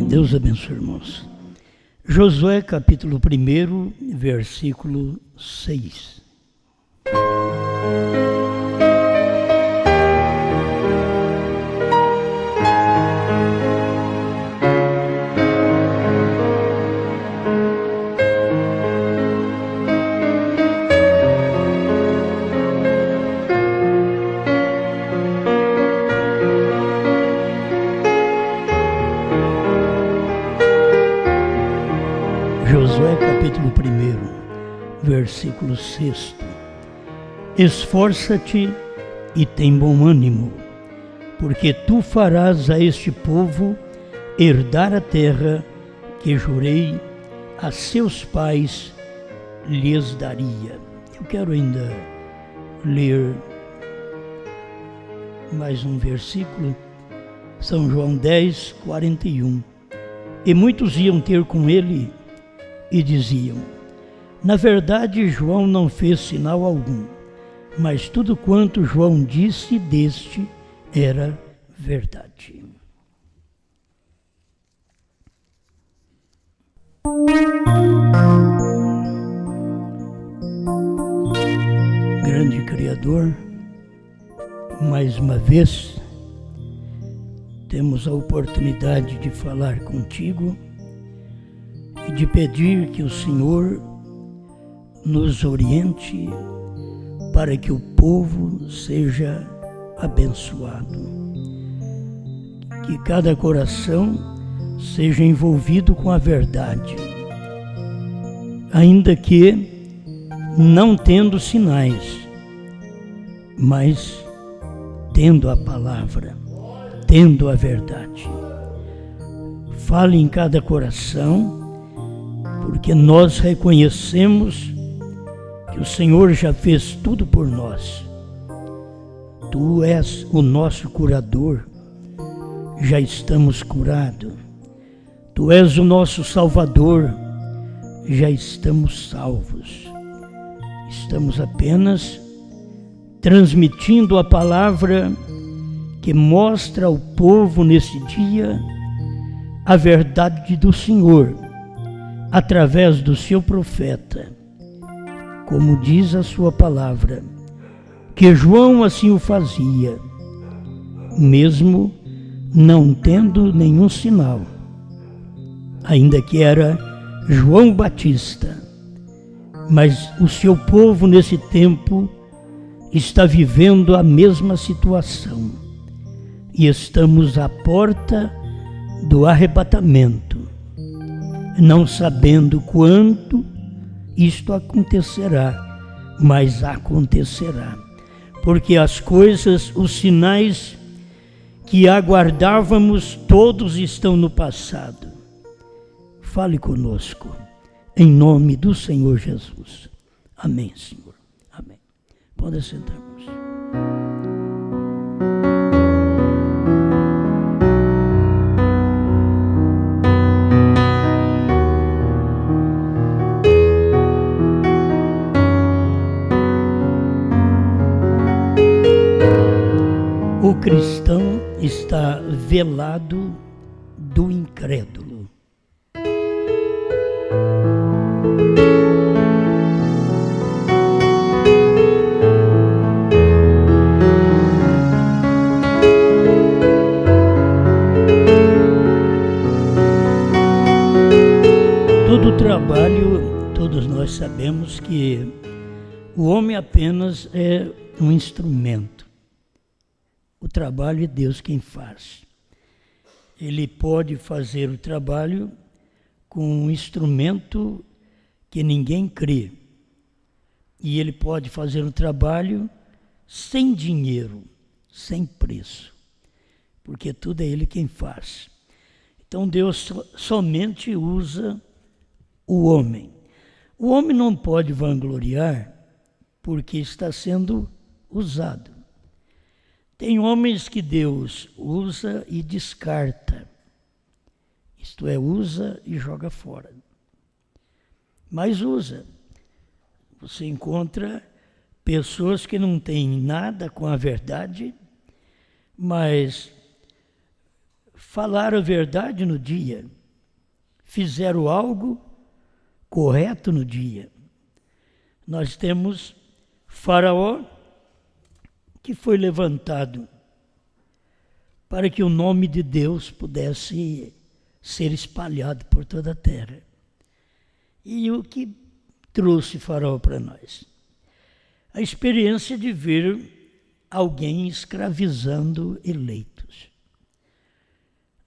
Deus abençoe, irmãos. Josué, capítulo 1, versículo 6. Josué capítulo 1, versículo 6. Esforça-te e tem bom ânimo, porque tu farás a este povo herdar a terra que jurei a seus pais lhes daria. Eu quero ainda ler mais um versículo, São João 10, 41. E muitos iam ter com ele e diziam: na verdade, João não fez sinal algum, mas tudo quanto João disse deste era verdade. Grande Criador, mais uma vez temos a oportunidade de falar contigo e de pedir que o Senhor nos oriente para que o povo seja abençoado. Que cada coração seja envolvido com a verdade, ainda que não tendo sinais, mas tendo a palavra, tendo a verdade. Fale em cada coração, porque nós reconhecemos que o Senhor já fez tudo por nós. Tu és o nosso curador, já estamos curados. Tu és o nosso Salvador, já estamos salvos. Estamos apenas transmitindo a palavra que mostra ao povo nesse dia a verdade do Senhor, através do seu profeta, como diz a sua palavra, que João assim o fazia, mesmo não tendo nenhum sinal, ainda que era João Batista, mas o seu povo nesse tempo está vivendo a mesma situação e estamos à porta do arrebatamento, não sabendo quando isto acontecerá, mas acontecerá, porque as coisas, os sinais que aguardávamos, todos estão no passado. Fale conosco, em nome do Senhor Jesus. Amém, Senhor. Amém. Pode sentar-nos. O cristão está velado do incrédulo. Todo trabalho, todos nós sabemos que o homem apenas é um instrumento. O trabalho é Deus quem faz. Ele pode fazer o trabalho com um instrumento que ninguém crê, E ele pode fazer um trabalho sem dinheiro, sem preço, porque tudo é ele quem faz. Então Deus somente usa o homem. O homem não pode vangloriar porque está sendo usado. Tem homens que Deus usa e descarta. Isto é, usa e joga fora. Mas usa. Você encontra pessoas que não têm nada com a verdade, mas falaram a verdade no dia, fizeram algo correto no dia. Nós temos Faraó, que foi levantado para que o nome de Deus pudesse ser espalhado por toda a terra. E o que trouxe Faraó para nós? A experiência de ver alguém escravizando eleitos.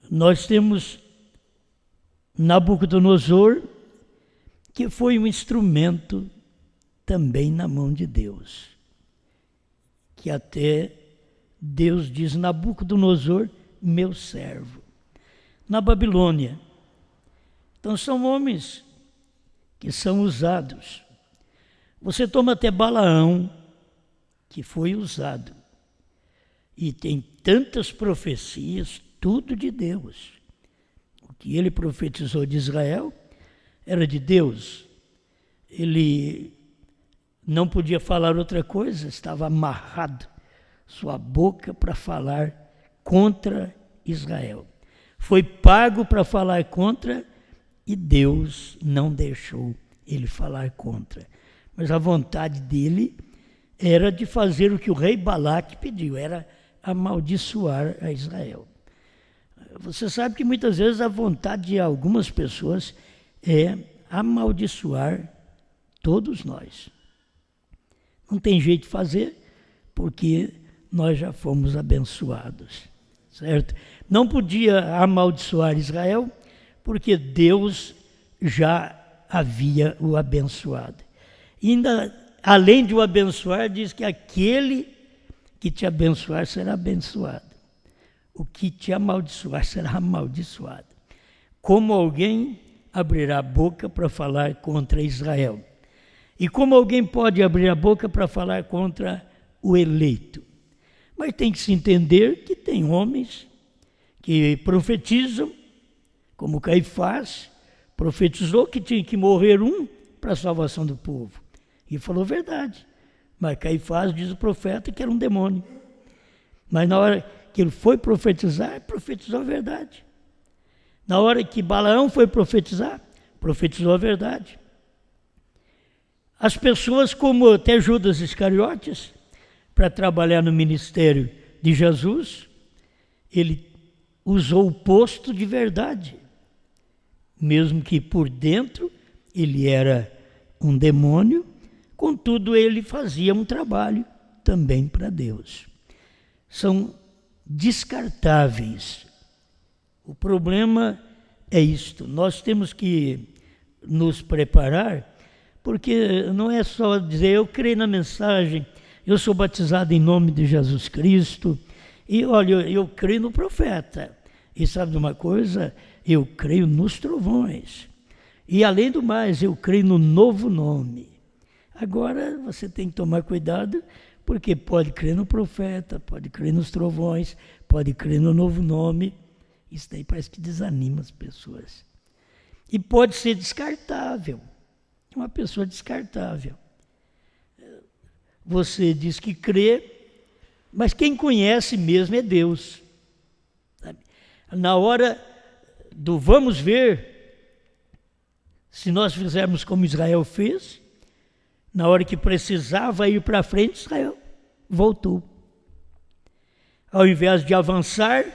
Nós temos Nabucodonosor, que foi um instrumento também na mão de Deus. Que até Deus diz: Nabucodonosor, meu servo. Na Babilônia. Então são homens que são usados. Você toma até Balaão, que foi usado. E tem tantas profecias, tudo de Deus. O que ele profetizou de Israel era de Deus. Ele não podia falar outra coisa, estava amarrado sua boca para falar contra Israel. Foi pago para falar contra e Deus não deixou ele falar contra. Mas a vontade dele era de fazer o que o rei Balaque pediu, era amaldiçoar a Israel. Você sabe que muitas vezes a vontade de algumas pessoas é amaldiçoar todos nós. Não tem jeito de fazer, porque nós já fomos abençoados, certo? Não podia amaldiçoar Israel, porque Deus já havia o abençoado. E ainda, além de o abençoar, diz que aquele que te abençoar será abençoado. O que te amaldiçoar será amaldiçoado. Como alguém abrirá a boca para falar contra Israel? E como alguém pode abrir a boca para falar contra o eleito? Mas tem que se entender que tem homens que profetizam, como Caifás profetizou que tinha que morrer um para a salvação do povo. E falou verdade. Mas Caifás, diz o profeta, que era um demônio. Mas na hora que ele foi profetizar, profetizou a verdade. Na hora que Balaão foi profetizar, profetizou a verdade. As pessoas como até Judas Iscariotes, para trabalhar no ministério de Jesus, ele usou o posto de verdade. Mesmo que por dentro ele era um demônio, contudo ele fazia um trabalho também para Deus. São descartáveis. O problema é isto. Nós temos que nos preparar, porque não é só dizer eu creio na mensagem, eu sou batizado em nome de Jesus Cristo, e olha, eu creio no profeta. E sabe de uma coisa? Eu creio nos trovões. E além do mais, eu creio no novo nome. Agora você tem que tomar cuidado, porque pode crer no profeta, pode crer nos trovões, pode crer no novo nome. Isso daí parece que desanima as pessoas. E pode ser descartável. Uma pessoa descartável. Você diz que crê, mas quem conhece mesmo é Deus. Sabe? Na hora do vamos ver, se nós fizermos como Israel fez, na hora que precisava ir para frente, Israel voltou. Ao invés de avançar,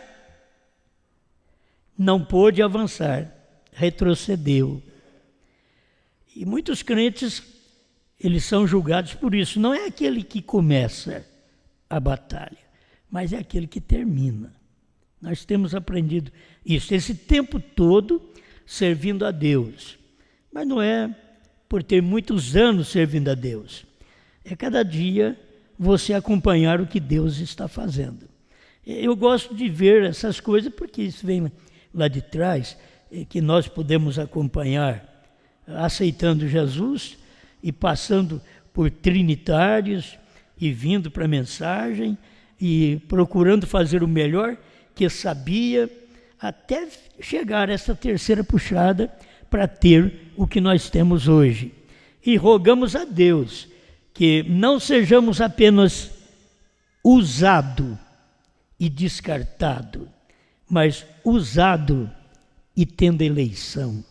não pôde avançar, retrocedeu. E muitos crentes, eles são julgados por isso. Não é aquele que começa a batalha, mas é aquele que termina. Nós temos aprendido isso, esse tempo todo servindo a Deus. Mas não é por ter muitos anos servindo a Deus. é cada dia você acompanhar o que Deus está fazendo. Eu gosto de ver essas coisas porque isso vem lá de trás, que nós podemos acompanhar aceitando Jesus e passando por trinitários e vindo para a mensagem e procurando fazer o melhor que sabia, até chegar a essa terceira puxada para ter o que nós temos hoje. E rogamos a Deus que não sejamos apenas usado e descartado, mas usado e tendo eleição.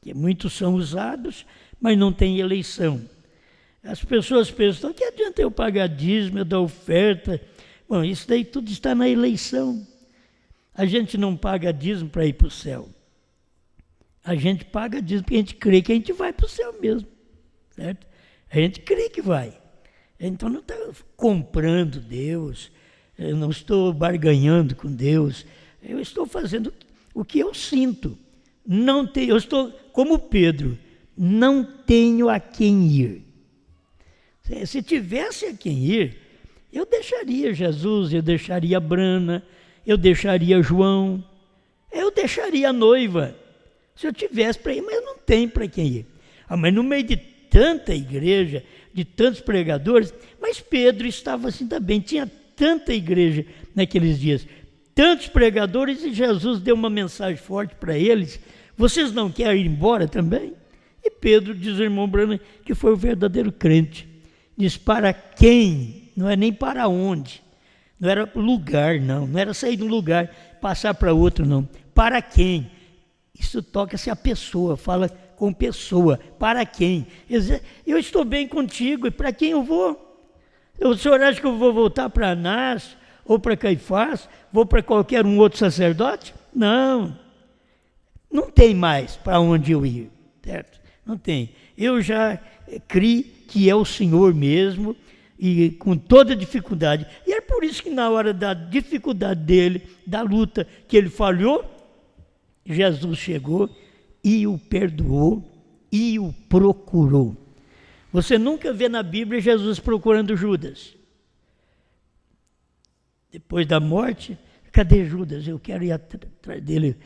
Que muitos são usados, mas não têm eleição. As pessoas pensam, que adianta eu pagar dízimo, eu dar oferta? Bom, isso daí tudo está na eleição. A gente não paga dízimo para ir para o céu. A gente paga dízimo porque a gente crê que a gente vai para o céu mesmo. Certo? A gente crê que vai. Então não está comprando Deus, eu não estou barganhando com Deus, eu estou fazendo o que eu sinto. Eu estou como Pedro, não tenho a quem ir. Se tivesse a quem ir, eu deixaria Jesus, eu deixaria a Brana, eu deixaria João, eu deixaria a noiva. Se eu tivesse para ir, mas eu não tenho para quem ir. Mas no meio de tanta igreja, de tantos pregadores, mas Pedro estava assim também, tinha tanta igreja naqueles dias, tantos pregadores, e Jesus deu uma mensagem forte para eles: vocês não querem ir embora também? E Pedro diz ao irmão Branham que foi o verdadeiro crente. Diz para quem, não é nem para onde, não era lugar não era sair de um lugar, passar para outro não, para quem? Isso toca-se a pessoa, fala com pessoa, para quem? Eu estou bem contigo, e para quem eu vou? O senhor acha que eu vou voltar para Anás, ou para Caifás, vou para qualquer um outro sacerdote? Não tem mais para onde eu ir, certo? Não tem. Eu já criei que é o Senhor mesmo, e com toda dificuldade. E é por isso que na hora da dificuldade dele, da luta que ele falhou, Jesus chegou e o perdoou e o procurou. Você nunca vê na Bíblia Jesus procurando Judas. Depois da morte, cadê Judas? Eu quero ir atrás dele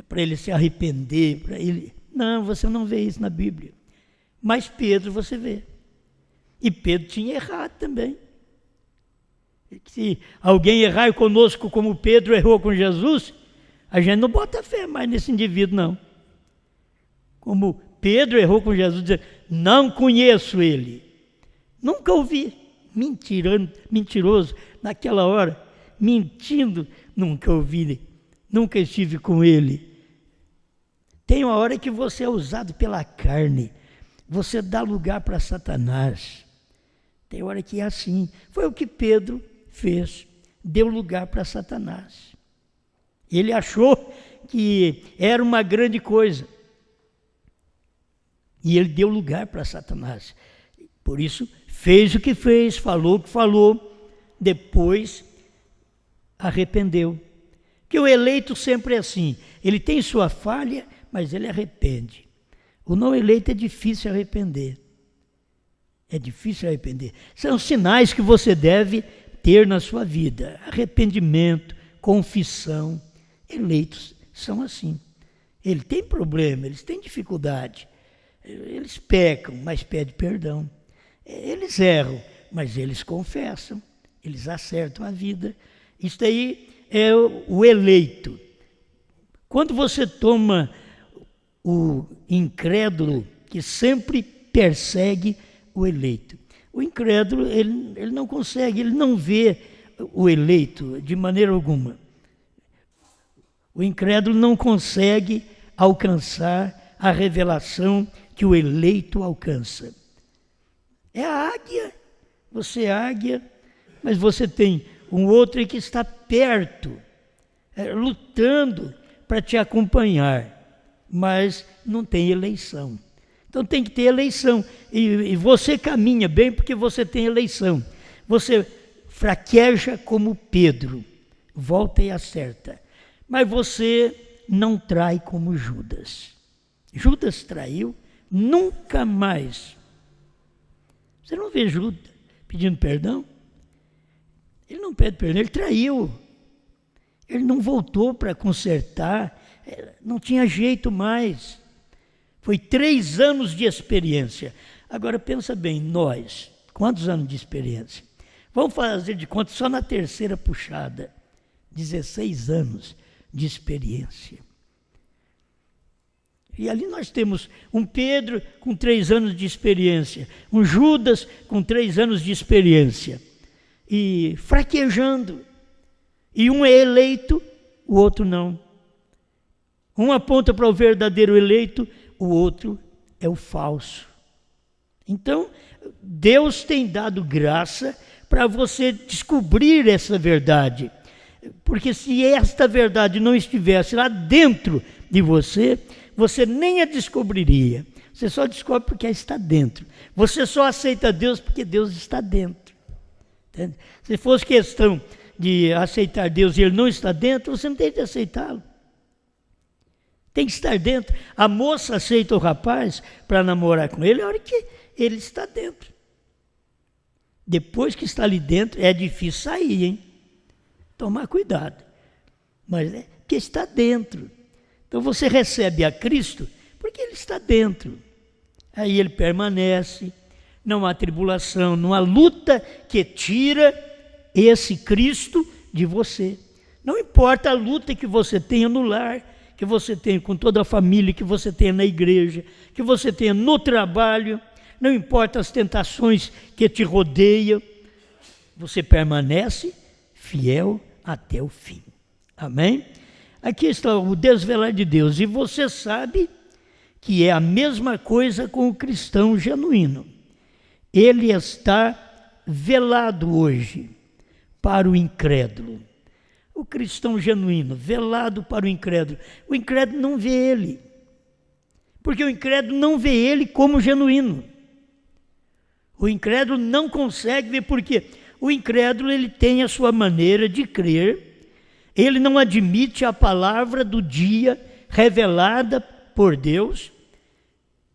para ele se arrepender, para ele... Não, você não vê isso na Bíblia. Mas Pedro você vê. E Pedro tinha errado também. Se alguém errar conosco como Pedro errou com Jesus, a gente não bota fé mais nesse indivíduo, não. Como Pedro errou com Jesus, dizendo, não conheço ele. Nunca ouvi. Mentiroso, naquela hora, mentindo, nunca ouvi, nunca estive com ele. Tem uma hora que você é usado pela carne, você dá lugar para Satanás. Tem hora que é assim. Foi o que Pedro fez, deu lugar para Satanás. Ele achou que era uma grande coisa. E ele deu lugar para Satanás. Por isso, fez o que fez, falou o que falou, depois arrependeu. Que o eleito sempre é assim. Ele tem sua falha, mas ele arrepende. O não eleito é difícil arrepender. É difícil arrepender. São sinais que você deve ter na sua vida. Arrependimento, confissão. Eleitos são assim. Eles têm problema, eles têm dificuldade. Eles pecam, mas pedem perdão. Eles erram, mas eles confessam. Eles acertam a vida. Isso aí é o eleito. Quando você toma o incrédulo, que sempre persegue o eleito. O incrédulo, ele não consegue, ele não vê o eleito de maneira alguma. O incrédulo não consegue alcançar a revelação que o eleito alcança. É a águia. Você é águia, mas você tem um outro que está perto, lutando para te acompanhar, mas não tem eleição. Então tem que ter eleição. E você caminha bem porque você tem eleição. Você fraqueja como Pedro, volta e acerta. Mas você não trai como Judas. Judas traiu, nunca mais. Você não vê Judas. pedindo perdão? Ele não pede perdão, ele traiu. Ele não voltou para consertar, não tinha jeito mais. Foi 3 anos de experiência. Agora pensa bem, nós, quantos anos de experiência? Vamos fazer de conta só na terceira puxada. 16 anos de experiência. E ali nós temos um Pedro com 3 anos de experiência, um Judas com 3 anos de experiência, e fraquejando. E um é eleito, o outro não. Um aponta para o verdadeiro eleito, o outro é o falso. Então, Deus tem dado graça para você descobrir essa verdade. Porque se esta verdade não estivesse lá dentro de você, você nem a descobriria. Você só descobre porque ela está dentro. Você só aceita Deus porque Deus está dentro. Entende? Se fosse questão de aceitar Deus e Ele não está dentro, você não tem que aceitá-lo. Tem que estar dentro. A moça aceita o rapaz para namorar com ele, a hora que ele está dentro. Depois que está ali dentro, é difícil sair, hein? Tomar cuidado. Mas é porque está dentro. Então você recebe a Cristo porque Ele está dentro. Aí Ele permanece, não há tribulação, não há luta que tira esse Cristo de você. Não importa a luta que você tenha no lar, que você tenha com toda a família, que você tenha na igreja, que você tenha no trabalho, não importa as tentações que te rodeiam, você permanece fiel até o fim. Amém? Aqui está o desvelar de Deus, e você sabe que é a mesma coisa com o cristão genuíno. Ele está velado hoje para o incrédulo. O cristão genuíno, velado para o incrédulo. O incrédulo não vê ele, porque o incrédulo não vê ele como genuíno. O incrédulo não consegue ver, porque o incrédulo ele tem a sua maneira de crer, ele não admite a palavra do dia revelada por Deus,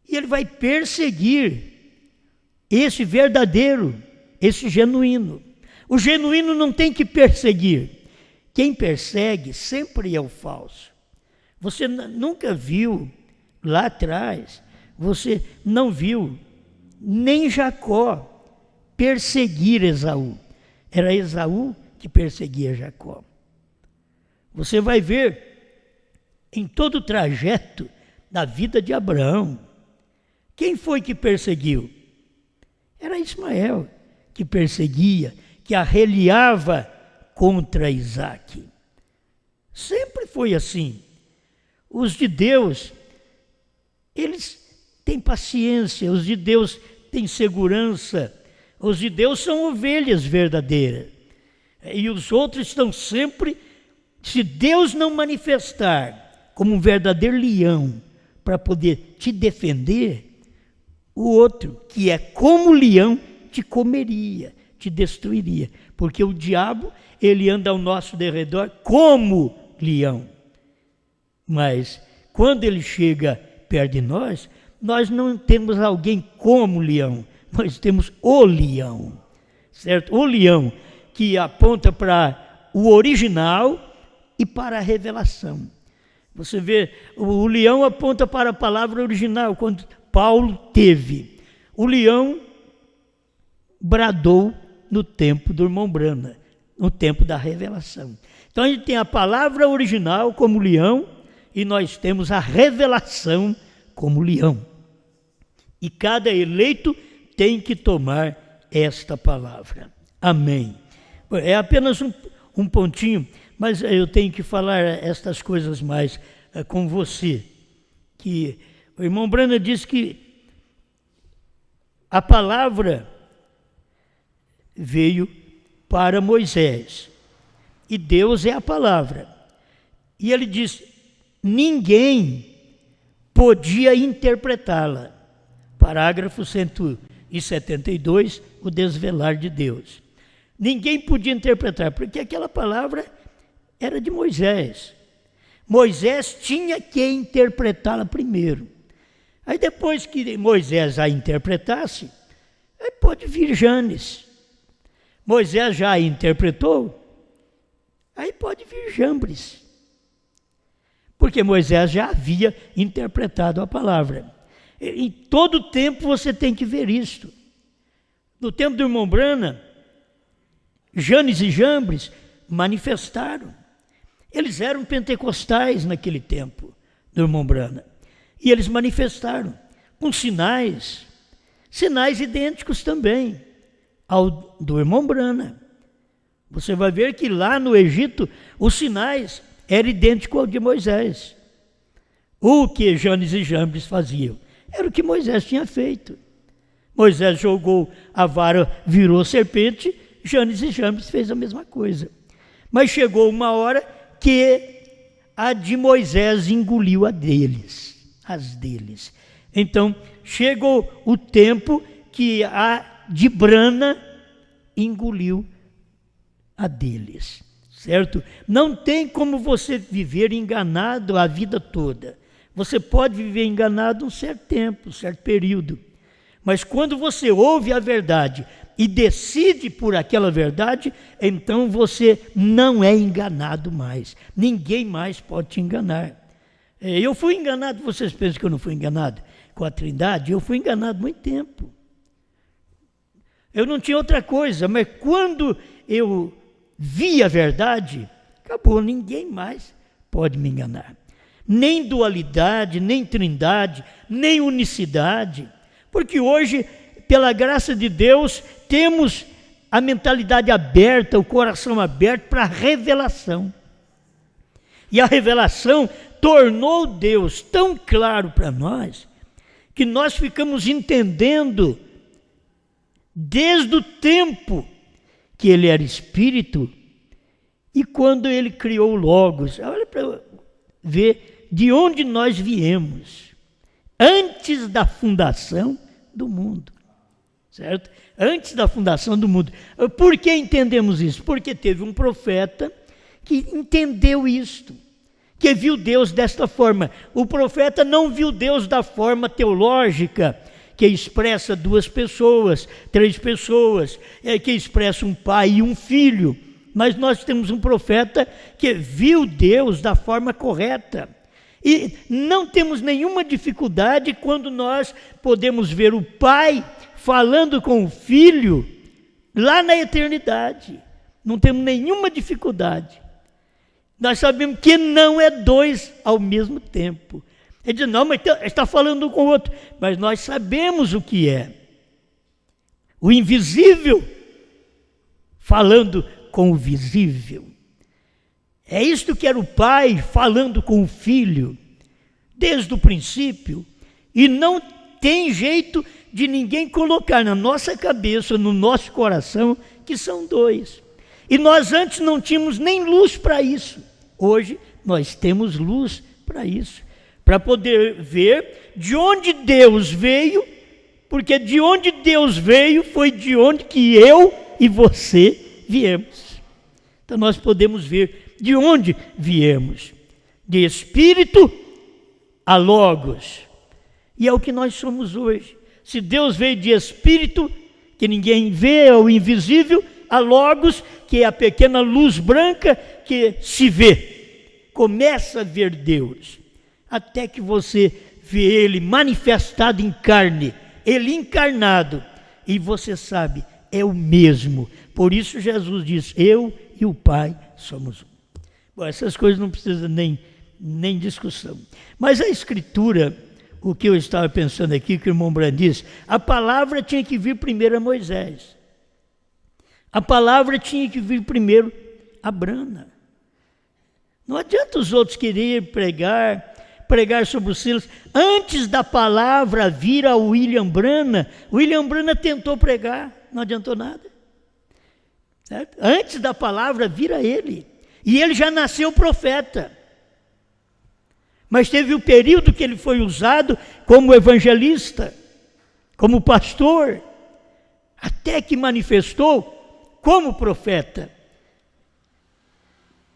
e ele vai perseguir esse verdadeiro, esse genuíno. O genuíno não tem que perseguir. Quem persegue sempre é o falso. Você nunca viu lá atrás, você não viu nem Jacó perseguir Esaú. Era Esaú que perseguia Jacó. Você vai ver em todo o trajeto da vida de Abraão, quem foi que perseguiu? Era Ismael que perseguia, que arreliava contra Isaque. Sempre foi assim. Os de Deus, eles têm paciência, os de Deus têm segurança, os de Deus são ovelhas verdadeiras. E os outros estão sempre, se Deus não manifestar como um verdadeiro leão para poder te defender, o outro, que é como leão, te comeria, te destruiria. Porque o diabo, ele anda ao nosso derredor como leão. Mas quando ele chega perto de nós, nós não temos alguém como leão, nós temos o leão, certo? O leão que aponta para o original e para a revelação. Você vê, o leão aponta para a palavra original, quando Paulo teve. O leão bradou no tempo do irmão Branham, no tempo da revelação. Então a gente tem a palavra original como leão e nós temos a revelação como leão. E cada eleito tem que tomar esta palavra. Amém. É apenas um pontinho, mas eu tenho que falar estas coisas mais com você. Que o irmão Branham disse que a palavra veio para Moisés e Deus é a palavra. E ele diz: ninguém podia interpretá-la. Parágrafo 172, o desvelar de Deus. Ninguém podia interpretar, porque aquela palavra era de Moisés. Moisés tinha que interpretá-la primeiro. Aí depois que Moisés a interpretasse, aí pode vir Janes, Moisés já interpretou, aí pode vir Jambres, porque Moisés já havia interpretado a palavra. Em todo tempo você tem que ver isto. No tempo do irmão Brana, Janes e Jambres manifestaram. Eles eram pentecostais naquele tempo do irmão Brana. E eles manifestaram com sinais idênticos também ao do irmão Brana. Você vai ver que lá no Egito os sinais eram idênticos ao de Moisés. O que Janes e Jambres faziam era o que Moisés tinha feito. Moisés jogou a vara, virou serpente, Janes e Jambres fez a mesma coisa. Mas chegou uma hora que a de Moisés engoliu as deles. Então, chegou o tempo que a de Brana engoliu a deles, certo? Não tem como você viver enganado a vida toda. Você pode viver enganado um certo tempo, um certo período. Mas quando você ouve a verdade e decide por aquela verdade, então você não é enganado mais. Ninguém mais pode te enganar. Eu fui enganado, vocês pensam que eu não fui enganado com a Trindade? Eu fui enganado há muito tempo. Eu não tinha outra coisa, mas quando eu vi a verdade, acabou, ninguém mais pode me enganar. Nem dualidade, nem trindade, nem unicidade. Porque hoje, pela graça de Deus, temos a mentalidade aberta, o coração aberto para a revelação. E a revelação tornou Deus tão claro para nós, que nós ficamos entendendo, desde o tempo que ele era Espírito, e quando ele criou o Logos. Olha para ver de onde nós viemos, antes da fundação do mundo, certo? Antes da fundação do mundo. Por que entendemos isso? Porque teve um profeta que entendeu isto, que viu Deus desta forma. O profeta não viu Deus da forma teológica, que expressa duas pessoas, três pessoas, que expressa um pai e um filho. Mas nós temos um profeta que viu Deus da forma correta. E não temos nenhuma dificuldade quando nós podemos ver o Pai falando com o Filho lá na eternidade. Não temos nenhuma dificuldade. Nós sabemos que não é dois ao mesmo tempo. Ele diz, não, mas está falando um com o outro. Mas nós sabemos o que é. O invisível falando com o visível. É isto que era o Pai falando com o Filho, desde o princípio, e não tem jeito de ninguém colocar na nossa cabeça, no nosso coração, que são dois. E nós antes não tínhamos nem luz para isso. Hoje nós temos luz para isso, para poder ver de onde Deus veio, porque de onde Deus veio foi de onde que eu e você viemos. Então nós podemos ver de onde viemos, de Espírito a Logos, e é o que nós somos hoje. Se Deus veio de Espírito, que ninguém vê, é o invisível, a Logos, que é a pequena luz branca que se vê, começa a ver Deus, até que você vê Ele manifestado em carne, Ele encarnado, e você sabe, é o mesmo. Por isso Jesus diz, eu e o Pai somos um. Bom, essas coisas não precisam nem discussão. Mas a Escritura, o que eu estava pensando aqui, que o irmão Brand disse, a palavra tinha que vir primeiro a Moisés. A palavra tinha que vir primeiro a Brana. Não adianta os outros quererem pregar sobre os selos. Antes da palavra vir a William Brana tentou pregar, não adiantou nada. Certo? Antes da palavra vir a ele. E ele já nasceu profeta. Mas teve o período que ele foi usado como evangelista, como pastor, até que manifestou como profeta.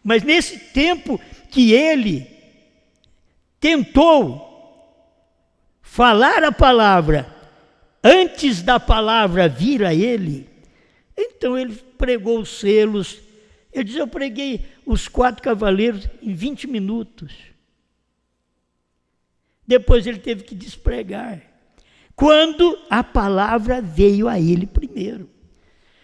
Mas nesse tempo que ele tentou falar a palavra, antes da palavra vir a ele Então ele pregou os selos. Ele diz, eu preguei os 4 cavaleiros em 20 minutos. Depois ele teve que despregar. Quando a palavra veio a ele primeiro.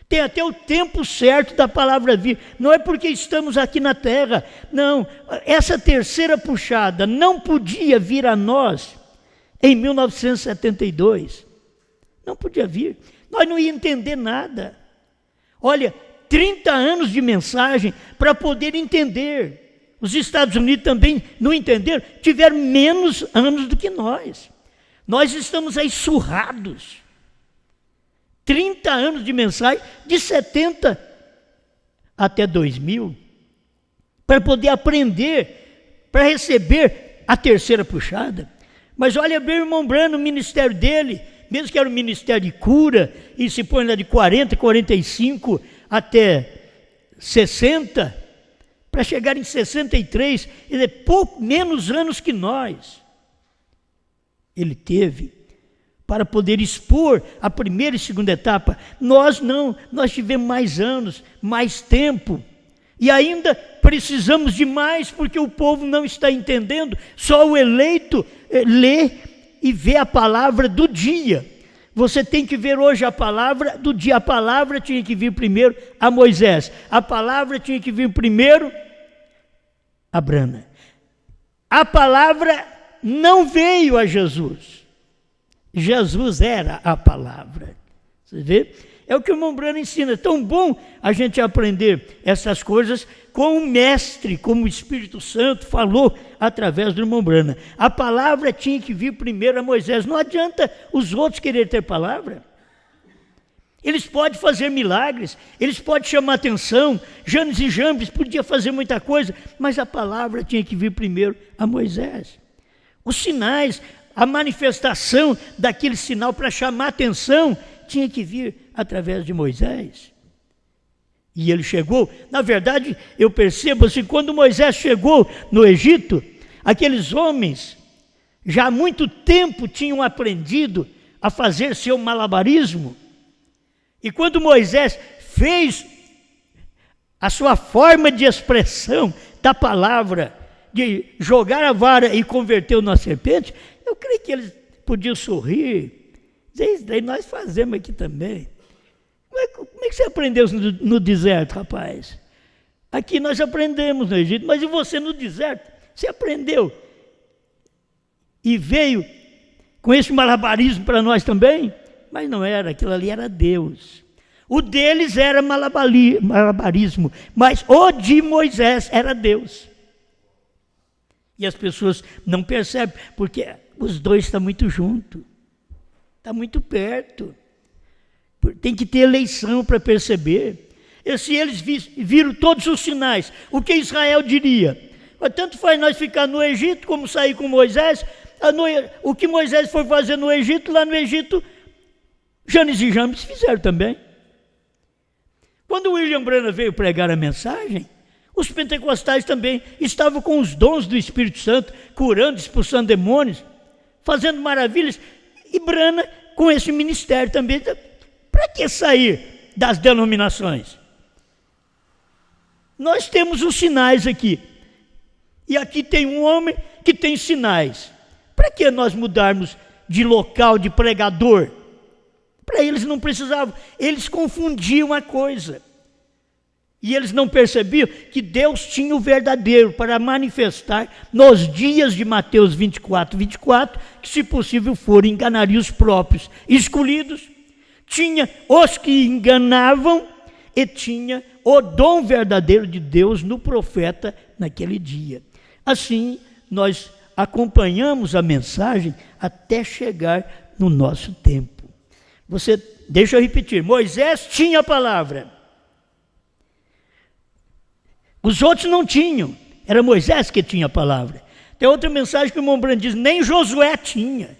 Tem até o tempo certo da palavra vir. Não é porque estamos aqui na terra. Não, essa terceira puxada não podia vir a nós em 1972. Não podia vir. Nós não íamos entender nada. Olha, 30 anos de mensagem para poder entender. Os Estados Unidos também não entenderam, tiveram menos anos do que nós. Nós estamos aí surrados. 30 anos de mensagem, de 70 até 2000, para poder aprender, para receber a terceira puxada. Mas olha bem o irmão Branham, o ministério dele, mesmo que era um ministério de cura, e se põe lá de 40, 45 até 60, para chegar em 63, ele é pouco menos anos que nós. Ele teve para poder expor a primeira e segunda etapa. Nós não, nós tivemos mais anos, mais tempo, e ainda precisamos de mais, porque o povo não está entendendo. Só o eleito lê e vê a palavra do dia. Você tem que ver hoje a palavra do dia. A palavra tinha que vir primeiro a Moisés. A palavra tinha que vir primeiro a Branham. A palavra não veio a Jesus. Jesus era a palavra. Você vê? É o que o irmão Branham ensina. É tão bom a gente aprender essas coisas com o mestre, como o Espírito Santo falou através do irmão Branham. A palavra tinha que vir primeiro a Moisés. Não adianta os outros querer ter palavra. Eles podem fazer milagres, eles podem chamar atenção. Janes e Jambres podiam fazer muita coisa, mas a palavra tinha que vir primeiro a Moisés. Os sinais, a manifestação daquele sinal para chamar atenção tinha que vir através de Moisés. E ele chegou, na verdade, eu percebo assim, quando Moisés chegou no Egito, aqueles homens já há muito tempo tinham aprendido a fazer seu malabarismo. E quando Moisés fez a sua forma de expressão da palavra, de jogar a vara e converteu na serpente, eu creio que eles podiam sorrir. Dizer, isso daí nós fazemos aqui também. Como é que você aprendeu no deserto, rapaz? Aqui nós aprendemos no Egito, mas e você no deserto? Você aprendeu e veio com esse malabarismo para nós também? Mas não era, aquilo ali era Deus. O deles era malabarismo, mas o de Moisés era Deus. E as pessoas não percebem, porque os dois estão muito juntos, está muito perto. Tem que ter eleição para perceber. E se eles viram todos os sinais, o que Israel diria? Tanto faz nós ficar no Egito como sair com Moisés. O que Moisés foi fazer no Egito, lá no Egito, Janes e Jambres fizeram também. Quando William Branham veio pregar a mensagem, os pentecostais também estavam com os dons do Espírito Santo, curando, expulsando demônios, fazendo maravilhas. E Branham com esse ministério também. Para que sair das denominações? Nós temos os sinais aqui. E aqui tem um homem que tem sinais. Para que nós mudarmos de local, de pregador? Para eles não precisavam. Eles confundiam a coisa. E eles não percebiam que Deus tinha o verdadeiro para manifestar nos dias de Mateus 24, 24, que se possível for, enganaria os próprios escolhidos. Tinha os que enganavam e tinha o dom verdadeiro de Deus no profeta naquele dia. Assim, nós acompanhamos a mensagem até chegar no nosso tempo. Deixa eu repetir, Moisés tinha a palavra. Os outros não tinham, era Moisés que tinha a palavra. Tem outra mensagem que o irmão Branham diz, nem Josué tinha.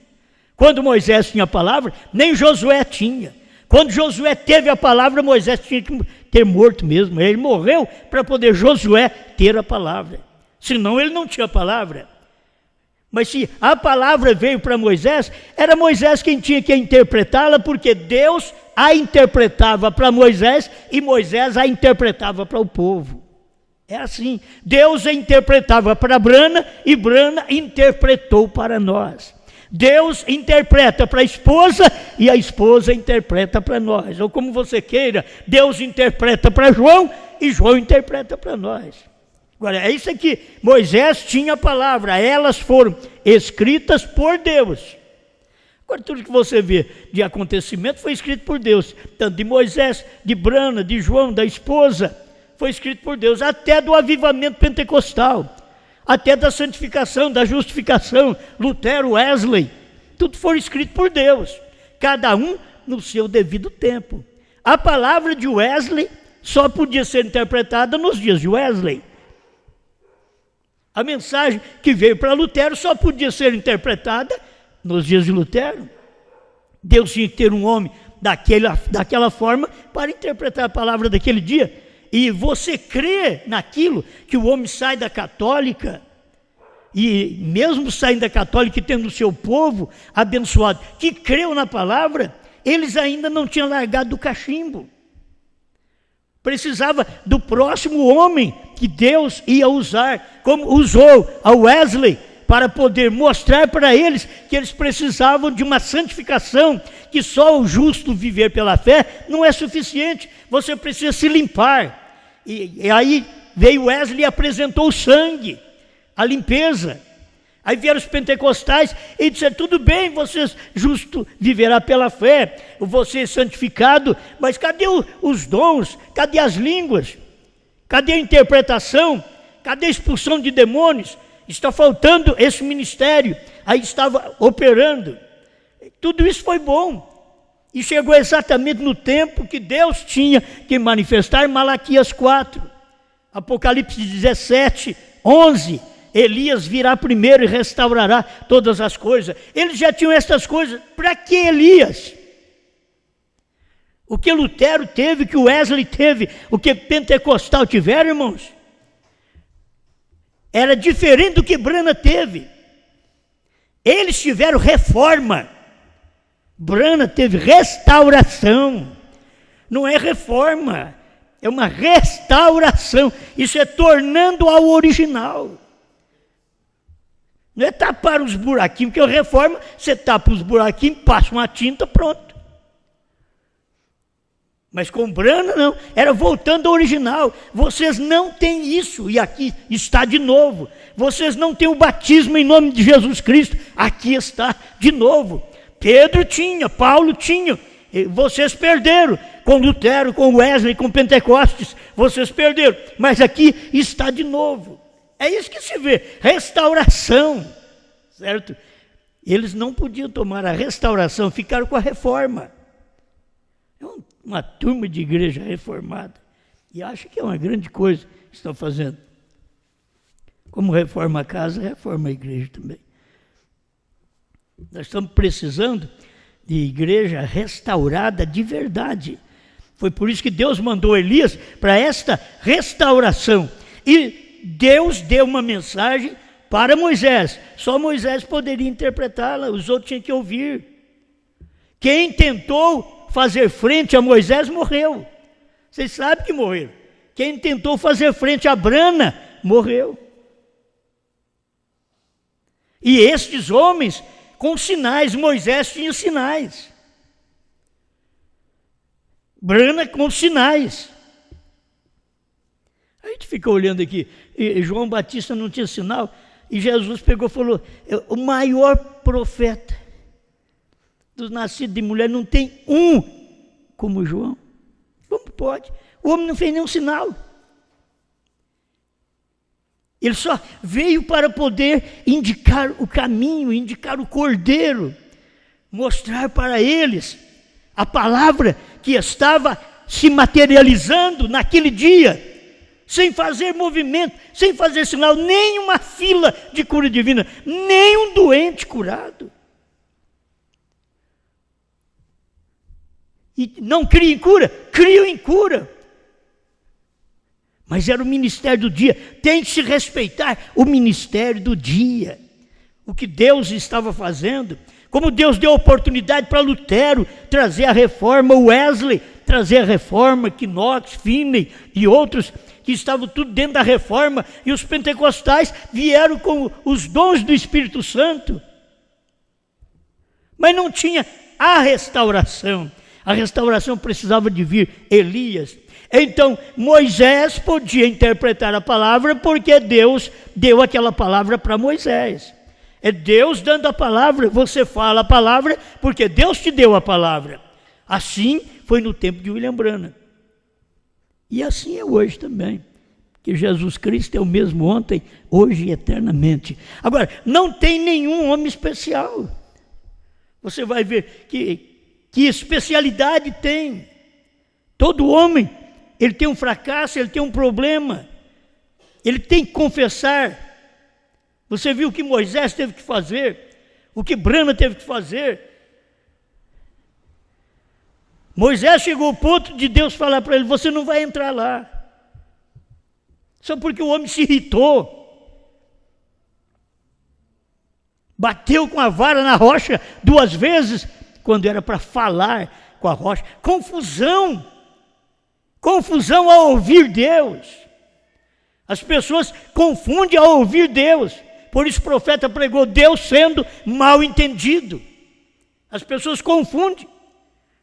Quando Moisés tinha a palavra, nem Josué tinha. Quando Josué teve a palavra, Moisés tinha que ter morto mesmo. Ele morreu para poder Josué ter a palavra. Senão ele não tinha a palavra. Mas se a palavra veio para Moisés, era Moisés quem tinha que interpretá-la, porque Deus a interpretava para Moisés e Moisés a interpretava para o povo. É assim, Deus a interpretava para Brana e Brana interpretou para nós. Deus interpreta para a esposa e a esposa interpreta para nós. Ou como você queira, Deus interpreta para João e João interpreta para nós. Agora, é isso aqui, Moisés tinha a palavra, elas foram escritas por Deus. Agora, tudo que você vê de acontecimento foi escrito por Deus, tanto de Moisés, de Brana, de João, da esposa, foi escrito por Deus, até do avivamento pentecostal, até da santificação, da justificação, Lutero, Wesley, tudo foi escrito por Deus, cada um no seu devido tempo. A palavra de Wesley só podia ser interpretada nos dias de Wesley. A mensagem que veio para Lutero só podia ser interpretada nos dias de Lutero. Deus tinha que ter um homem daquela forma para interpretar a palavra daquele dia. E você crê naquilo que o homem sai da católica, e mesmo saindo da católica e tendo o seu povo abençoado, que creu na palavra, eles ainda não tinham largado do cachimbo. Precisava do próximo homem que Deus ia usar, como usou a Wesley, para poder mostrar para eles que eles precisavam de uma santificação, que só o justo viver pela fé não é suficiente, você precisa se limpar. E aí veio Wesley e apresentou o sangue, a limpeza. Aí vieram os pentecostais e disseram, tudo bem, você justo viverá pela fé, você é santificado, mas cadê os dons? Cadê as línguas? Cadê a interpretação? Cadê a expulsão de demônios? Está faltando esse ministério. Aí estava operando. Tudo isso foi bom. E chegou exatamente no tempo que Deus tinha que manifestar. Malaquias 4, Apocalipse 17, 11. Elias virá primeiro e restaurará todas as coisas. Eles já tinham essas coisas. Para que Elias? O que Lutero teve, que Wesley teve, o que Pentecostal tiveram, irmãos, era diferente do que Brana teve. Eles tiveram reforma. Brana teve restauração. Não é reforma, é uma restauração. Isso é tornando ao original. Não é tapar os buraquinhos, porque a reforma, você tapa os buraquinhos, passa uma tinta, pronto. Mas com Brana não, era voltando ao original. Vocês não têm isso, e aqui está de novo. Vocês não têm o batismo em nome de Jesus Cristo, aqui está de novo. Pedro tinha, Paulo tinha, vocês perderam. Com Lutero, com Wesley, com Pentecostes, vocês perderam. Mas aqui está de novo. É isso que se vê, restauração, certo? Eles não podiam tomar a restauração, ficaram com a reforma. É uma turma de igreja reformada, e acha que é uma grande coisa que estão fazendo. Como reforma a casa, reforma a igreja também. Nós estamos precisando de igreja restaurada de verdade. Foi por isso que Deus mandou Elias para esta restauração. E Deus deu uma mensagem para Moisés. Só Moisés poderia interpretá-la, os outros tinham que ouvir. Quem tentou fazer frente a Moisés morreu. Vocês sabem que morreram. Quem tentou fazer frente a Brana morreu. E estes homens com sinais, Moisés tinha sinais. Brana com sinais. A gente fica olhando aqui, e João Batista não tinha sinal, e Jesus pegou e falou, o maior profeta dos nascidos de mulher não tem um como João. Como pode? O homem não fez nenhum sinal. Ele só veio para poder indicar o caminho, indicar o cordeiro, mostrar para eles a palavra que estava se materializando naquele dia, sem fazer movimento, sem fazer sinal, nem uma fila de cura divina, nem um doente curado. E não cria em cura, criam em cura. Mas era o ministério do dia. Tem que se respeitar o ministério do dia. O que Deus estava fazendo Como Deus deu oportunidade para Lutero trazer a reforma, Wesley trazer a reforma, Knox, Finney e outros que estavam tudo dentro da reforma, e os pentecostais vieram com os dons do Espírito Santo. Mas não tinha a restauração. A restauração precisava de vir Elias. Então Moisés podia interpretar a palavra porque Deus deu aquela palavra para Moisés. É Deus dando a palavra, você fala a palavra porque Deus te deu a palavra. Assim foi no tempo de William Branham. E assim é hoje também. Que Jesus Cristo é o mesmo ontem, hoje e eternamente. Agora, não tem nenhum homem especial. Você vai ver que especialidade tem. Todo homem, ele tem um fracasso, ele tem um problema. Ele tem que confessar. Você viu o que Moisés teve que fazer, o que Branham teve que fazer. Moisés chegou ao ponto de Deus falar para ele: você não vai entrar lá. Só porque o homem se irritou. Bateu com a vara na rocha 2 vezes, quando era para falar com a rocha. Confusão. Confusão ao ouvir Deus. As pessoas confundem ao ouvir Deus. Por isso o profeta pregou Deus sendo mal entendido. As pessoas confundem.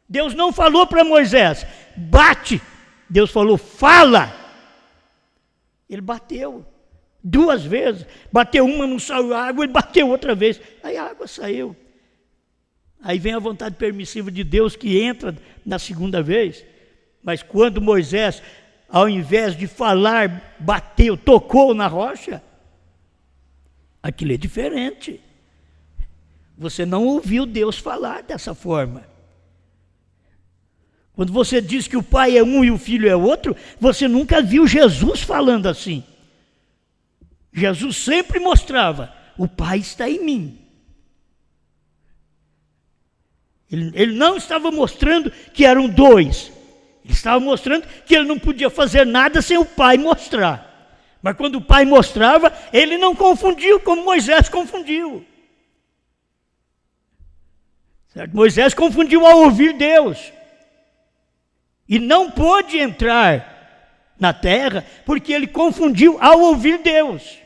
Deus não falou para Moisés: bate. Deus falou: fala. Ele bateu 2 vezes. Bateu uma, não saiu água, ele bateu outra vez. Aí a água saiu. Aí vem a vontade permissiva de Deus que entra na segunda vez. Mas quando Moisés, ao invés de falar, bateu, tocou na rocha, aquilo é diferente. Você não ouviu Deus falar dessa forma. Quando você diz que o pai é um e o filho é outro, você nunca viu Jesus falando assim. Jesus sempre mostrava: o pai está em mim. Ele não estava mostrando que eram 2. Ele estava mostrando que ele não podia fazer nada sem o pai mostrar. Mas quando o pai mostrava, ele não confundiu como Moisés confundiu. Certo? Moisés confundiu ao ouvir Deus. E não pôde entrar na terra, porque ele confundiu ao ouvir Deus.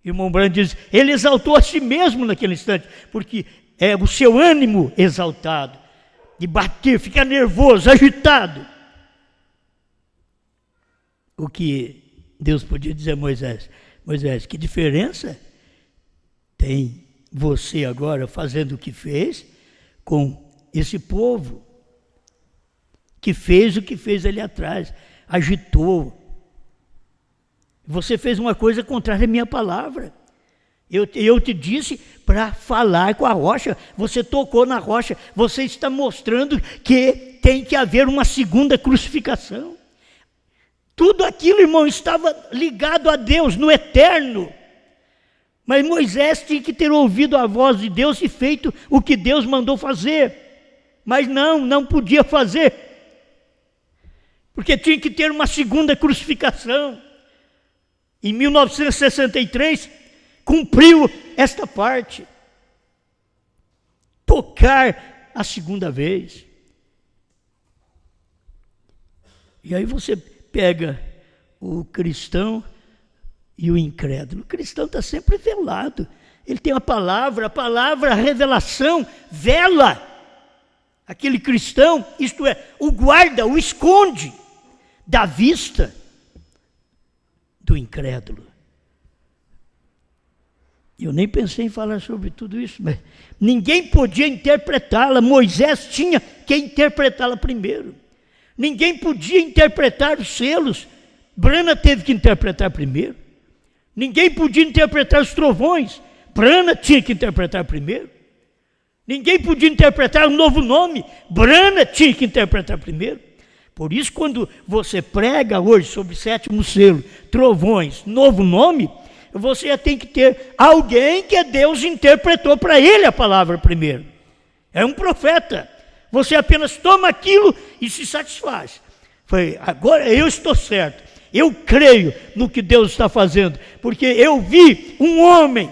Irmão Branham diz: ele exaltou a si mesmo naquele instante, porque é o seu ânimo exaltado, de bater, ficar nervoso, agitado. O que Deus podia dizer a Moisés: Moisés, que diferença tem você agora fazendo o que fez com esse povo que fez o que fez ali atrás, agitou. Você fez uma coisa contrária à minha palavra. Eu te disse para falar com a rocha, você tocou na rocha, você está mostrando que tem que haver uma segunda crucificação. Tudo aquilo, irmão, estava ligado a Deus, no eterno. Mas Moisés tinha que ter ouvido a voz de Deus e feito o que Deus mandou fazer. Mas não podia fazer. Porque tinha que ter uma segunda crucificação. Em 1963, cumpriu esta parte. Tocar a segunda vez. E aí você pega o cristão e o incrédulo. O cristão está sempre velado. Ele tem a palavra, a revelação, vela. Aquele cristão, isto é, o guarda, o esconde da vista do incrédulo. Eu nem pensei em falar sobre tudo isso, mas ninguém podia interpretá-la. Moisés tinha que interpretá-la primeiro. Ninguém podia interpretar os selos. Branham teve que interpretar primeiro. Ninguém podia interpretar os trovões. Branham tinha que interpretar primeiro. Ninguém podia interpretar um novo nome. Branham tinha que interpretar primeiro. Por isso, quando você prega hoje sobre 7º selo, trovões, novo nome, você tem que ter alguém que Deus interpretou para ele a palavra primeiro. É um profeta. Você apenas toma aquilo e se satisfaz. Foi, agora eu estou certo. Eu creio no que Deus está fazendo, porque eu vi um homem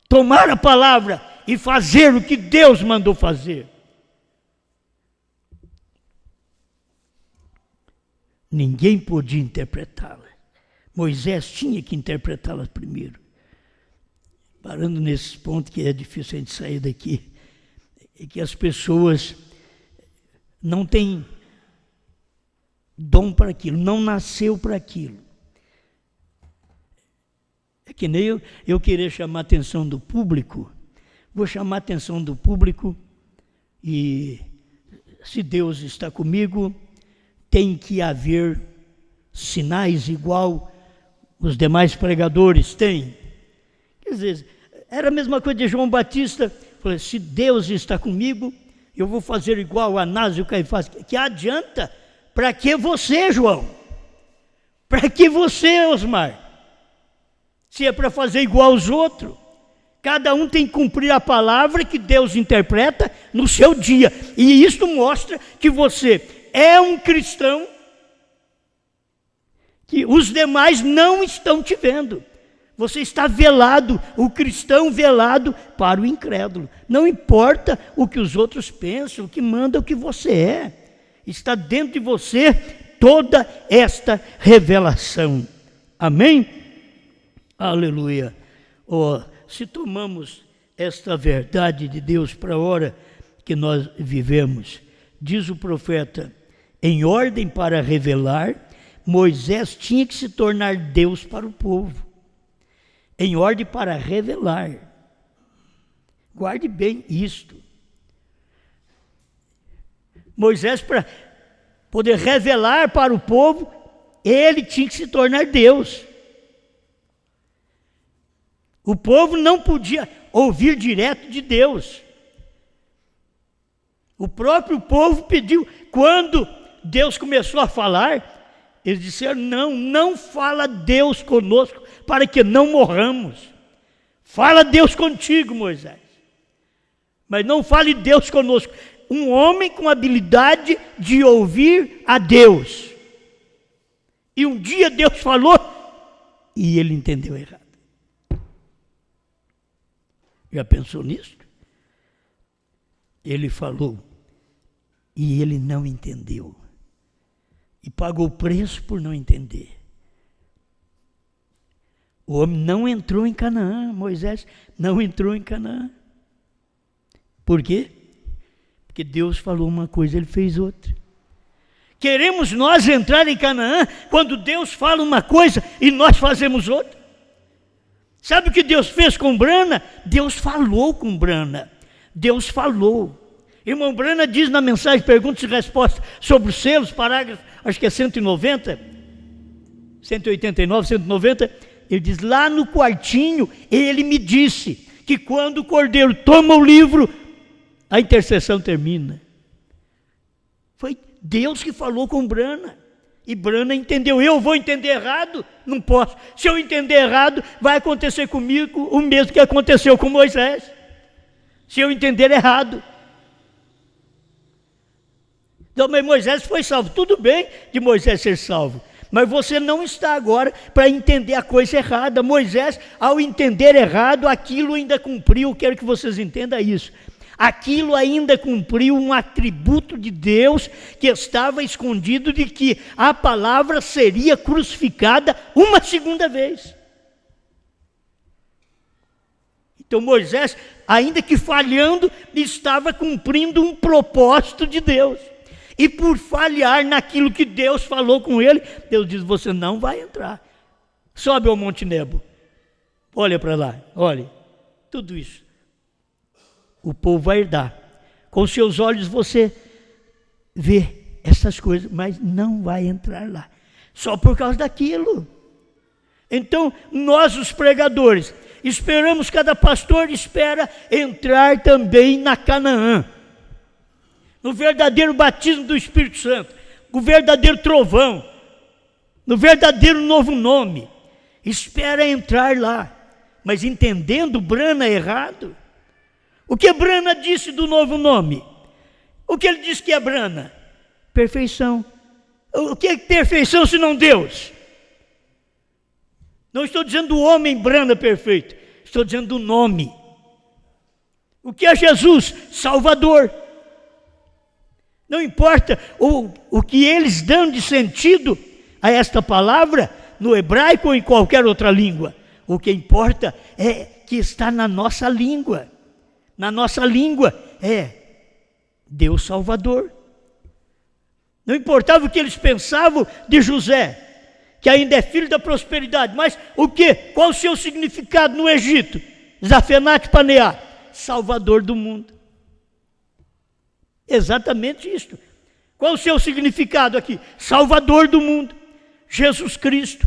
tomar a palavra e fazer o que Deus mandou fazer. Ninguém podia interpretá-la. Moisés tinha que interpretá-la primeiro. Parando nesse ponto que é difícil a gente sair daqui, é que as pessoas não têm dom para aquilo, não nasceu para aquilo. É que nem eu querer chamar a atenção do público, vou chamar a atenção do público e se Deus está comigo, tem que haver sinais igual os demais pregadores têm. Quer dizer, era a mesma coisa de João Batista, falou, se Deus está comigo, eu vou fazer igual a Anás e o Caifás. Que adianta? Para que você, João? Para que você, Osmar? Se é para fazer igual aos outros. Cada um tem que cumprir a palavra que Deus interpreta no seu dia. E isso mostra que você é um cristão que os demais não estão te vendo. Você está velado, o cristão velado para o incrédulo. Não importa o que os outros pensam, o que manda, o que você é. Está dentro de você toda esta revelação. Amém? Aleluia. Oh, se tomamos esta verdade de Deus para a hora que nós vivemos, diz o profeta, em ordem para revelar, Moisés tinha que se tornar Deus para o povo. Em ordem para revelar. Guarde bem isto. Moisés, para poder revelar para o povo, ele tinha que se tornar Deus. O povo não podia ouvir direto de Deus. O próprio povo pediu, quando Deus começou a falar, eles disseram, não fala Deus conosco, para que não morramos. Fala Deus contigo, Moisés. Mas não fale Deus conosco. Um homem com habilidade de ouvir a Deus. E um dia Deus falou, e ele entendeu errado. Já pensou nisso? Ele falou, e ele não entendeu. E pagou o preço por não entender. O homem não entrou em Canaã, Moisés não entrou em Canaã. Por quê? Porque Deus falou uma coisa, ele fez outra. Queremos nós entrar em Canaã quando Deus fala uma coisa e nós fazemos outra? Sabe o que Deus fez com Brana? Deus falou com Brana. Deus falou. Irmão Brana diz na mensagem Perguntas e Respostas sobre os selos, parágrafo, acho que é 190, 189, 190, ele diz, lá no quartinho, ele me disse que quando o cordeiro toma o livro, a intercessão termina. Foi Deus que falou com Brana. E Brana entendeu, eu vou entender errado? Não posso. Se eu entender errado, vai acontecer comigo o mesmo que aconteceu com Moisés. Se eu entender errado. Então, mas Moisés foi salvo. Tudo bem de Moisés ser salvo. Mas você não está agora para entender a coisa errada. Moisés, ao entender errado, aquilo ainda cumpriu. Quero que vocês entendam isso. Aquilo ainda cumpriu um atributo de Deus que estava escondido, de que a palavra seria crucificada uma segunda vez. Então Moisés, ainda que falhando, estava cumprindo um propósito de Deus. E por falhar naquilo que Deus falou com ele, Deus diz, você não vai entrar. Sobe ao Monte Nebo. Olha para lá, olha. Tudo isso. O povo vai herdar. Com seus olhos você vê essas coisas, mas não vai entrar lá. Só por causa daquilo. Então, nós os pregadores, esperamos, cada pastor espera entrar também na Canaã. No verdadeiro batismo do Espírito Santo. No verdadeiro trovão. No verdadeiro novo nome. Espera entrar lá. Mas entendendo Brana errado. O que Brana disse do novo nome? O que ele disse que é Brana? Perfeição. O que é perfeição se não Deus? Não estou dizendo do homem Brana perfeito. Estou dizendo do nome. O que é Jesus? Salvador. Não importa o que eles dão de sentido a esta palavra, no hebraico ou em qualquer outra língua. O que importa é que está na nossa língua. Na nossa língua é Deus Salvador. Não importava o que eles pensavam de José, que ainda é filho da prosperidade, mas o que? Qual o seu significado no Egito? Zafenat Paneá, Salvador do mundo. Exatamente isto. Qual o seu significado aqui? Salvador do mundo, Jesus Cristo.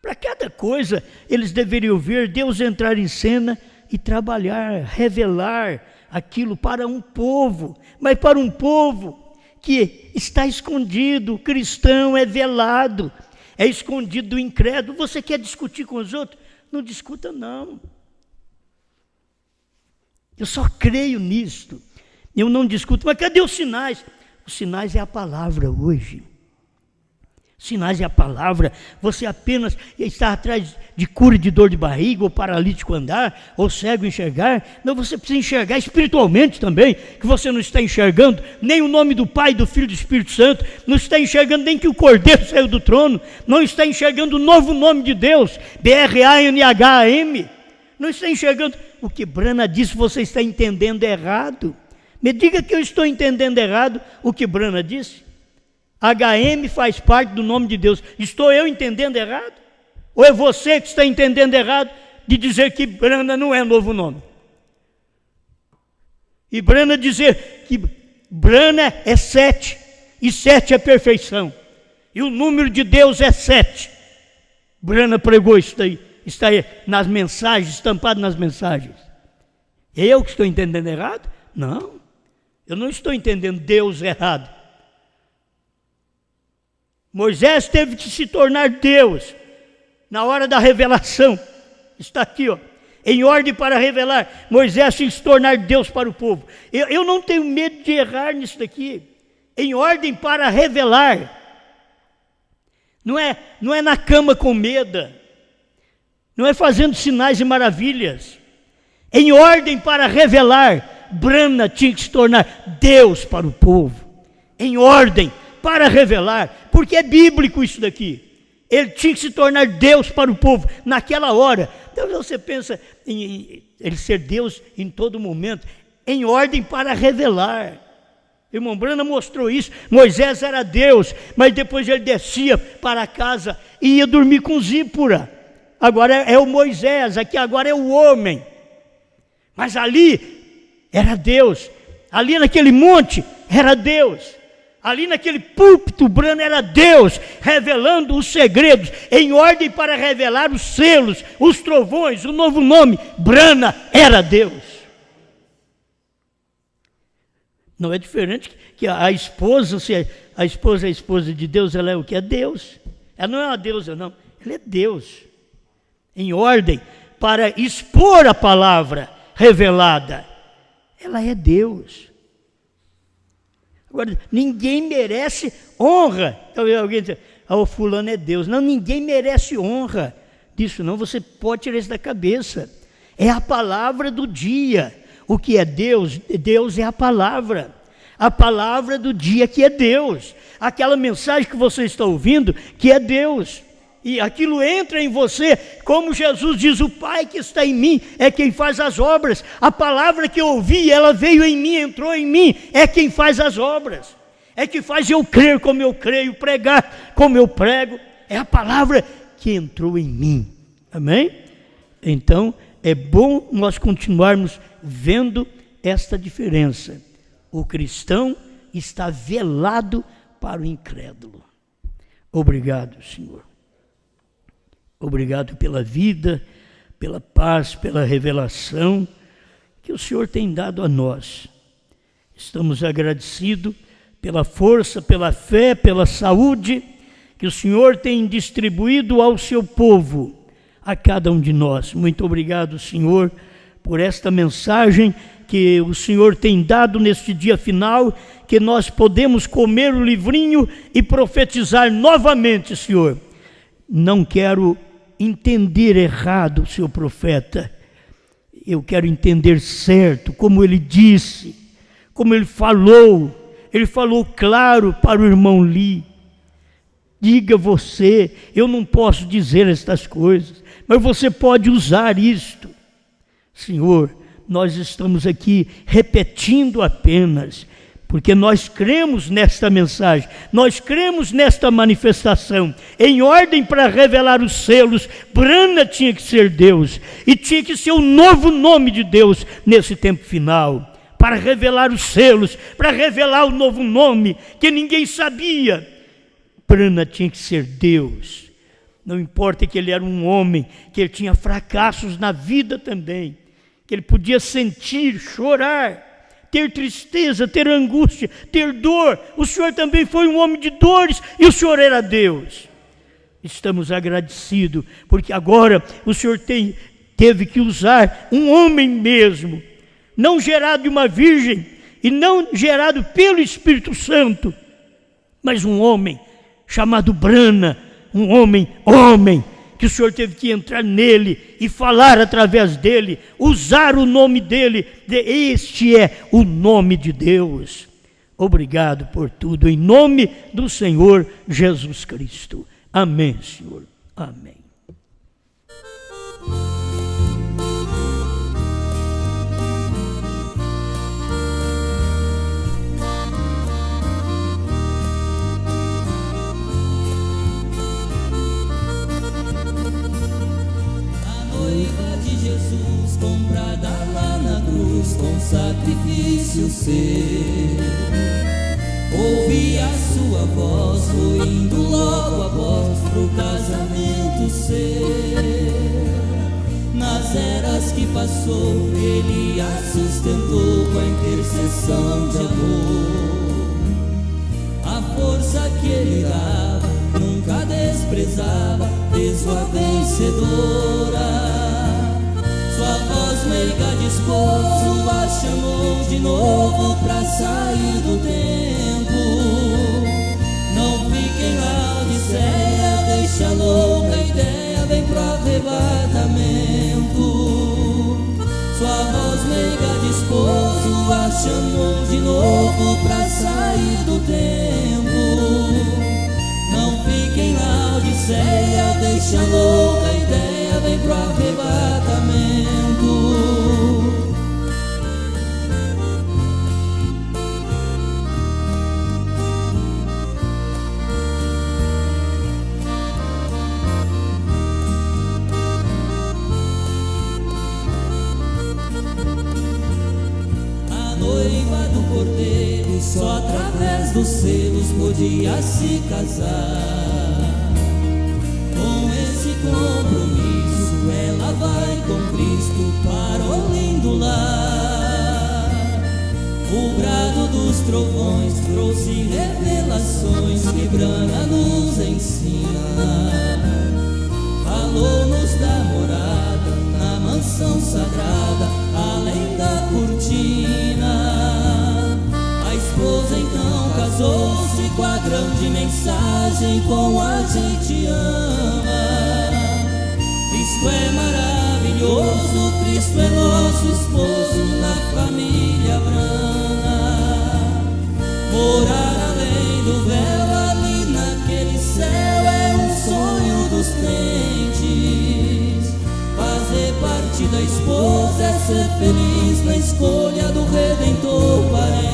Para cada coisa, eles deveriam ver Deus entrar em cena e trabalhar, revelar aquilo para um povo, mas para um povo que está escondido. O cristão é velado, é escondido do incrédulo. Você quer discutir com os outros? Não discuta, não. Eu só creio nisto. Eu não discuto. Mas cadê os sinais? Os sinais é a palavra hoje. Sinais é a palavra. Você apenas está atrás de cura de dor de barriga, ou paralítico andar, ou cego enxergar. Não, você precisa enxergar espiritualmente também, que você não está enxergando nem o nome do Pai, do Filho e do Espírito Santo, não está enxergando nem que o Cordeiro saiu do trono, não está enxergando o novo nome de Deus, BRANHAM, não está enxergando. O que Brana disse, você está entendendo errado. Me diga que eu estou entendendo errado o que Brana disse. HM faz parte do nome de Deus. Estou eu entendendo errado? Ou é você que está entendendo errado de dizer que Brana não é novo nome? E Brana dizer que Brana é 7, e 7 é perfeição. E o número de Deus é 7. Brana pregou isso daí. Está aí nas mensagens, estampado nas mensagens. Eu que estou entendendo errado? Não, eu não estou entendendo Deus errado. Moisés teve que se tornar Deus na hora da revelação. Está aqui, ó, em ordem para revelar. Moisés tinha que se tornar Deus para o povo. Eu não tenho medo de errar nisso daqui. Em ordem para revelar. Não é na cama com medo. Não é fazendo sinais e maravilhas. Em ordem para revelar, Brana tinha que se tornar Deus para o povo. Em ordem para revelar, porque é bíblico isso daqui. Ele tinha que se tornar Deus para o povo naquela hora. Então você pensa em ele ser Deus em todo momento, em ordem para revelar. Irmão Brana mostrou isso. Moisés era Deus, mas depois ele descia para casa e ia dormir com Zípora. Agora é o Moisés, aqui agora é o homem. Mas ali era Deus. Ali naquele monte era Deus. Ali naquele púlpito, Brana era Deus, revelando os segredos, em ordem para revelar os selos, os trovões, o novo nome. Brana era Deus. Não é diferente que a esposa, se a esposa é a esposa de Deus, ela é o que? É Deus. Ela não é uma deusa, não. Ela é Deus. Em ordem para expor a palavra revelada. Ela é Deus. Agora, ninguém merece honra. Talvez alguém diga, o fulano é Deus. Não, ninguém merece honra disso não. Você pode tirar isso da cabeça. É a palavra do dia. O que é Deus? Deus é a palavra. A palavra do dia que é Deus. Aquela mensagem que você está ouvindo que é Deus. E aquilo entra em você, como Jesus diz, o Pai que está em mim é quem faz as obras. A palavra que eu ouvi, ela veio em mim, entrou em mim, é quem faz as obras. É que faz eu crer como eu creio, pregar como eu prego. É a palavra que entrou em mim. Amém? Então, é bom nós continuarmos vendo esta diferença. O cristão está velado para o incrédulo. Obrigado, Senhor. Obrigado pela vida, pela paz, pela revelação que o Senhor tem dado a nós. Estamos agradecidos pela força, pela fé, pela saúde que o Senhor tem distribuído ao seu povo, a cada um de nós. Muito obrigado, Senhor, por esta mensagem que o Senhor tem dado neste dia final, que nós podemos comer o livrinho e profetizar novamente, Senhor. Não quero entender errado, seu profeta. Eu quero entender certo como ele disse, como ele falou claro para o irmão Lee. Diga você, eu não posso dizer estas coisas, mas você pode usar isto. Senhor, nós estamos aqui repetindo apenas, porque nós cremos nesta mensagem, nós cremos nesta manifestação. Em ordem para revelar os selos, Brana tinha que ser Deus, e tinha que ser o novo nome de Deus nesse tempo final, para revelar os selos, para revelar o novo nome, que ninguém sabia. Brana tinha que ser Deus. Não importa que ele era um homem, que ele tinha fracassos na vida também, que ele podia sentir, chorar, ter tristeza, ter angústia, ter dor. O Senhor também foi um homem de dores e o Senhor era Deus. Estamos agradecidos, porque agora o Senhor teve que usar um homem mesmo, não gerado de uma virgem e não gerado pelo Espírito Santo, mas um homem chamado Brana, um homem, que o Senhor teve que entrar nele e falar através dele, usar o nome dele. Este é o nome de Deus. Obrigado por tudo, em nome do Senhor Jesus Cristo. Amém, Senhor. Amém. Jesus, comprada lá na cruz com sacrifício seu, ouvi a sua voz, foi indo logo após pro casamento seu. Nas eras que passou, ele a sustentou com a intercessão de amor. A força que ele dava, nunca desprezava, fez sua vencedora. Sua voz meiga de esposo a chamou de novo pra sair do tempo. Não fique em Laodiceia, deixa a louca ideia, vem pro arrebatamento. Sua voz meiga de esposo a chamou de novo pra sair do tempo. Não fique em Laodiceia, deixa a louca ideia, vem pro arrebatamento. A noiva do Cordeiro só através dos selos podia se casar. Com esse compromisso ela vai com Cristo para o lindo lar. O brado dos trovões trouxe revelações que Brana nos ensina. Falou-nos da morada na mansão sagrada, além da cortina. A esposa então casou-se com a grande mensagem: com a gente ama. Cristo é maravilhoso, Cristo é nosso esposo na família Brana. Morar além do véu, ali naquele céu, é um sonho dos crentes. Fazer parte da esposa é ser feliz na escolha do Redentor parente.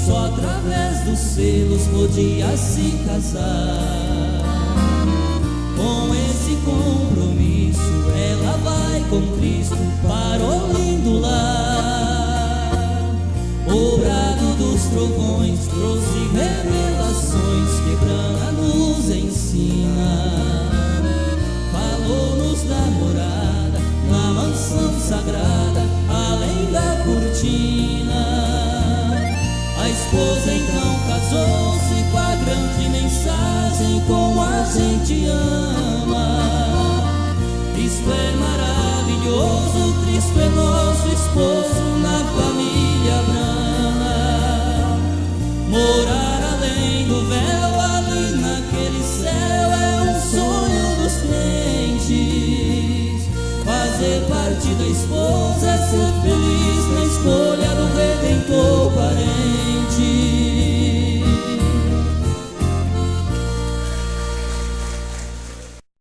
Só através dos selos podia se casar. Com esse compromisso ela vai com Cristo para o lindo lar. O brado dos trovões trouxe revelações que Brana nos ensina. Falou-nos da morada na mansão sagrada, além da cortina. A esposa então casou-se com a grande mensagem: mensagem como a gente ama. Isto é maravilhoso, Cristo é nosso esposo na família Abrama. Morar além do véu, ali naquele céu, é um sonho dos crentes. Fazer parte da esposa é ser feliz na escolha do